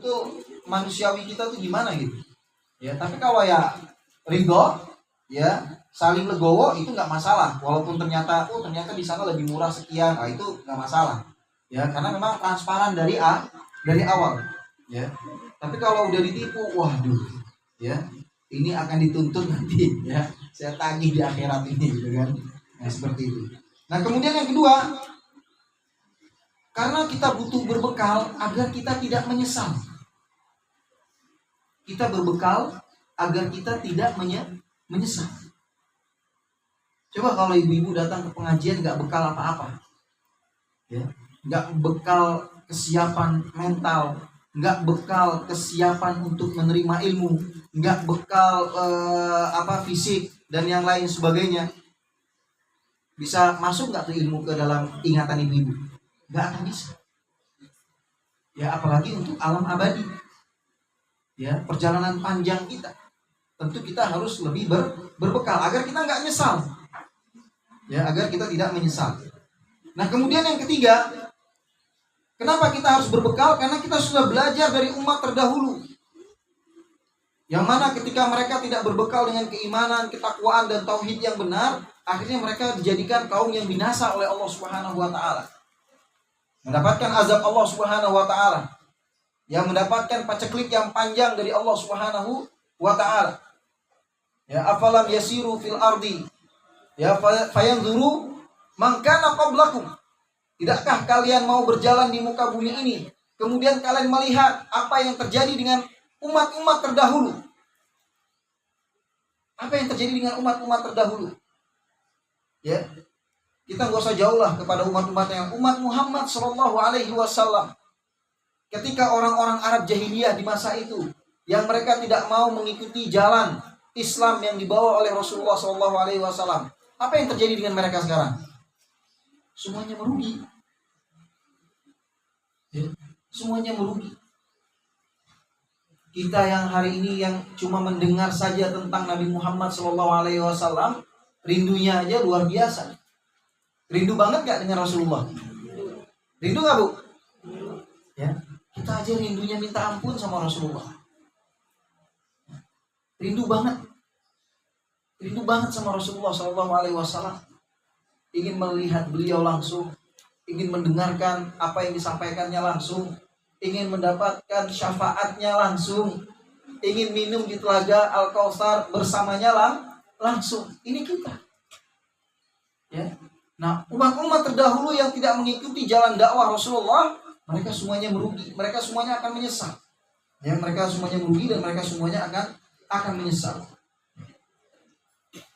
betul-betul manusiawi kita tuh gimana gitu. Ya, tapi kalau ya ridho, ya saling legowo itu nggak masalah. Walaupun ternyata di sana lebih murah sekian, itu nggak masalah. Ya, karena memang transparan dari awal. Ya, tapi kalau udah ditipu, waduh, ya ini akan dituntut nanti. Ya, saya tagih di akhirat ini, gitu kan. Nah, seperti itu. Nah, kemudian yang kedua, karena kita butuh berbekal agar kita tidak menyesal. Kita berbekal agar kita tidak menyesal. Coba kalau ibu-ibu datang ke pengajian nggak bekal apa-apa, ya, nggak bekal kesiapan mental, nggak bekal kesiapan untuk menerima ilmu, nggak bekal fisik dan yang lain sebagainya, bisa masuk nggak tuh ilmu ke dalam ingatan ibu-ibu? Nggak akan bisa. Ya, apalagi untuk alam abadi. Ya, perjalanan panjang kita, tentu kita harus lebih berbekal agar kita nggak nyesal. Ya, agar kita tidak menyesal. Nah, kemudian yang ketiga, kenapa kita harus berbekal? Karena kita sudah belajar dari umat terdahulu, yang mana ketika mereka tidak berbekal dengan keimanan, ketakwaan dan tauhid yang benar, akhirnya mereka dijadikan kaum yang binasa oleh Allah Subhanahu wa taala. Mendapatkan azab Allah Subhanahu wa taala, yang mendapatkan paceklik yang panjang dari Allah Subhanahu wa taala. Ya, afalam yasiru fil ardi, ya fayanzuru man kana qablakum. Tidakkah kalian mau berjalan di muka bumi ini, kemudian kalian melihat apa yang terjadi dengan umat-umat terdahulu? Apa yang terjadi dengan umat-umat terdahulu? Ya, kita nggak usah jauh lah kepada umat-umat yang umat Muhammad Shallallahu Alaihi Wasallam. Ketika orang-orang Arab jahiliyah di masa itu, yang mereka tidak mau mengikuti jalan Islam yang dibawa oleh Rasulullah Shallallahu Alaihi Wasallam, apa yang terjadi dengan mereka sekarang? Semuanya merugi. Ya, semuanya merugi. Kita yang hari ini yang cuma mendengar saja tentang Nabi Muhammad Shallallahu Alaihi Wasallam, rindunya aja luar biasa. Rindu banget gak dengan Rasulullah? Rindu gak, Bu? Ya, kita aja rindunya minta ampun sama Rasulullah. Rindu banget sama Rasulullah Shallallahu Alaihi Wasallam. Ingin melihat beliau langsung, ingin mendengarkan apa yang disampaikannya langsung, ingin mendapatkan syafaatnya langsung, ingin minum di telaga Al-Kautsar bersamanya langsung. Ini kita. Ya. Nah, umat-umat terdahulu yang tidak mengikuti jalan dakwah Rasulullah, mereka semuanya merugi, mereka semuanya akan menyesal. Ya, mereka semuanya merugi dan mereka semuanya akan menyesal.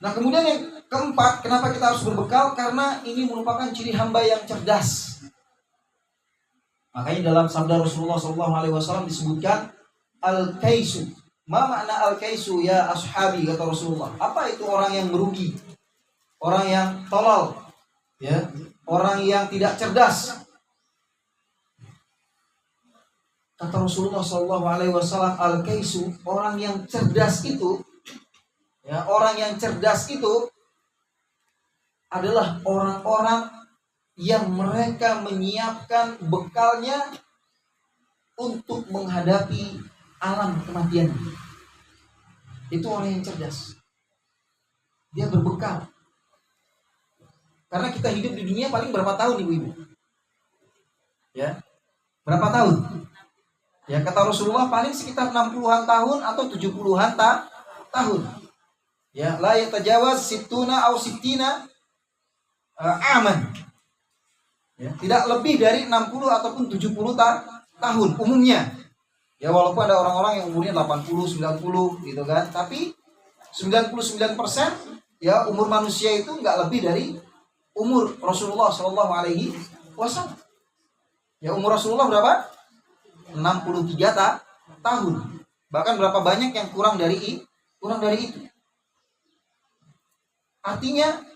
Nah, kemudian yang keempat, kenapa kita harus berbekal? Karena ini merupakan ciri hamba yang cerdas. Makanya dalam sabda Rasulullah SAW disebutkan al-kaisu. Ma makna al-kaisu ya ashabi, kata Rasulullah. Apa itu orang yang merugi? Orang yang tolol, ya, orang yang tidak cerdas. Kata Rasulullah SAW, al-kaisu, orang yang cerdas itu, ya, orang yang cerdas itu adalah orang-orang yang mereka menyiapkan bekalnya untuk menghadapi alam kematian. Itu orang yang cerdas. Dia berbekal. Karena kita hidup di dunia paling berapa tahun, ibu-ibu? Ya, berapa tahun? Ya, kata Rasulullah paling sekitar 60-an tahun atau 70-an tahun. Ya, la yatajawaz sittuna aw sittina aman. Ya, tidak lebih dari 60 ataupun 70 tahun umumnya. Ya, walaupun ada orang-orang yang umurnya 80, 90 gitu kan, tapi 99% ya umur manusia itu nggak lebih dari umur Rasulullah Shallallahu Alaihi Wasallam. Ya, umur Rasulullah berapa? 63 tahun. Bahkan berapa banyak yang kurang dari itu. Artinya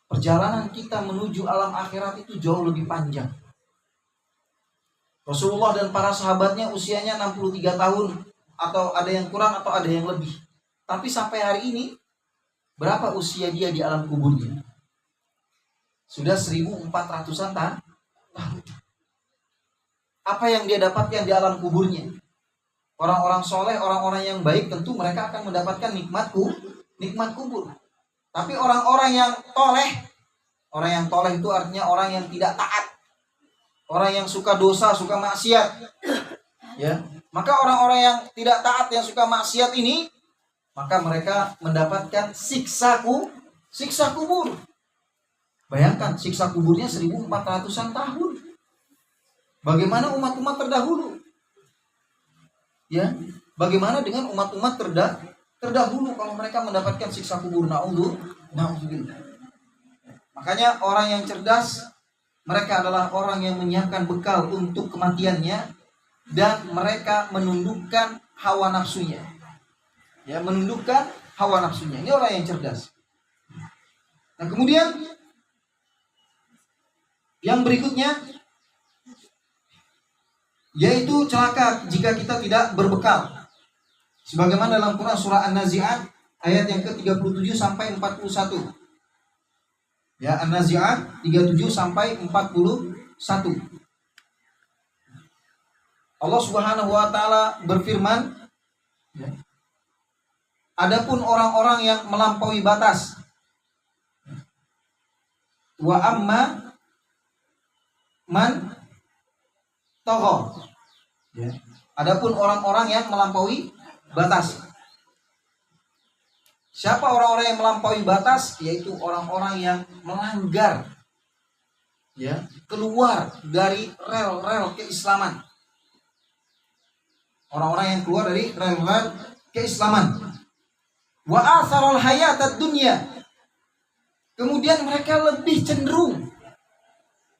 perjalanan kita menuju alam akhirat itu jauh lebih panjang. Rasulullah dan para sahabatnya usianya 63 tahun, atau ada yang kurang atau ada yang lebih. Tapi sampai hari ini berapa usia dia di alam kuburnya? Sudah 1400-an tahun. apa yang dia dapatkan di alam kuburnya. Orang-orang soleh, orang-orang yang baik tentu mereka akan mendapatkan nikmat kubur. Tapi orang-orang yang toleh itu artinya orang yang tidak taat, orang yang suka dosa, suka maksiat, ya. Maka orang-orang yang tidak taat, yang suka maksiat ini, maka mereka mendapatkan siksa kubur. Bayangkan siksa kuburnya 1400-an tahun. Bagaimana umat-umat terdahulu? Ya, bagaimana dengan umat-umat terdahulu kalau mereka mendapatkan siksa kubur? Na'udzubillah. Makanya orang yang cerdas, mereka adalah orang yang menyiapkan bekal untuk kematiannya dan mereka menundukkan hawa nafsunya. Ya, menundukkan hawa nafsunya. Ini orang yang cerdas. Nah, kemudian yang berikutnya yaitu celaka jika kita tidak berbekal. Sebagaimana dalam Quran surah An-Nazi'at ayat yang ke-37 sampai 41. Ya, An-Nazi'at 37 sampai 41. Allah Subhanahu wa taala berfirman, ya, adapun orang-orang yang melampaui batas, wa amma man tagha. Ya. Adapun orang-orang yang melampaui batas. Siapa orang-orang yang melampaui batas? Yaitu orang-orang yang melanggar, ya, keluar dari rel-rel keislaman. Orang-orang yang keluar dari rel-rel keislaman. Wa atharul hayatad dunya. Kemudian mereka lebih cenderung,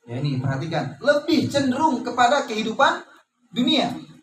ya ini perhatikan, lebih cenderung kepada kehidupan dunia.